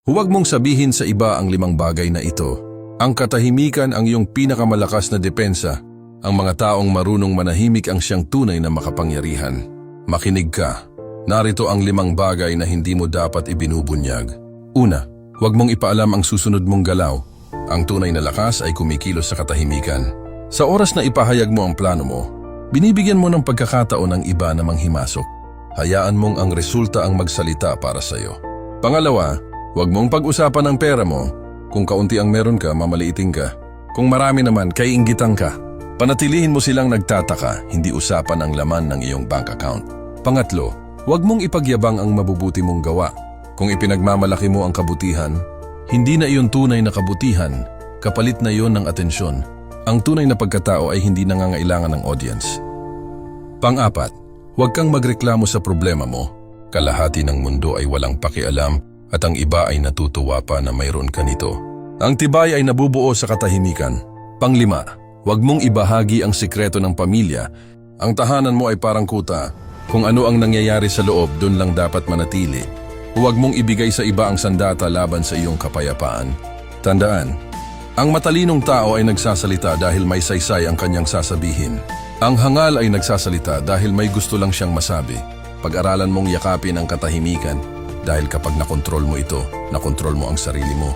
Huwag mong sabihin sa iba ang 5 bagay na ito. Ang katahimikan ang iyong pinakamalakas na depensa. Ang mga taong marunong manahimik ang siyang tunay na makapangyarihan. Makinig ka. Narito ang 5 bagay na hindi mo dapat ibinubunyag. Una, huwag mong ipaalam ang susunod mong galaw. Ang tunay na lakas ay kumikilos sa katahimikan. Sa oras na ipahayag mo ang plano mo, binibigyan mo ng pagkakataon ang iba na manghimasok. Hayaan mong ang resulta ang magsalita para sa iyo. Pangalawa, huwag mong pag-usapan ang pera mo. Kung kaunti ang meron ka, mamaliitin ka. Kung marami naman, kaiinggitan ka. Panatilihin mo silang nagtataka, hindi usapan ang laman ng iyong bank account. Pangatlo, huwag mong ipagyabang ang mabubuti mong gawa. Kung ipinagmamalaki mo ang kabutihan, hindi na iyon tunay na kabutihan, kapalit na iyon ng atensyon. Ang tunay na pagkatao ay hindi nangangailangan ng audience. Pang-apat, huwag kang magreklamo sa problema mo. Kalahati ng mundo ay walang pakialam at ang iba ay natutuwa pa na mayroon ka nito. Ang tibay ay nabubuo sa katahimikan. Pang-5, huwag mong ibahagi ang sikreto ng pamilya. Ang tahanan mo ay parang kuta. Kung ano ang nangyayari sa loob, dun lang dapat manatili. Huwag mong ibigay sa iba ang sandata laban sa iyong kapayapaan. Tandaan, ang matalinong tao ay nagsasalita dahil may saysay ang kanyang sasabihin. Ang hangal ay nagsasalita dahil may gusto lang siyang masabi. Pag-aralan mong yakapin ang katahimikan dahil kapag nakontrol mo ito, nakontrol mo ang sarili mo.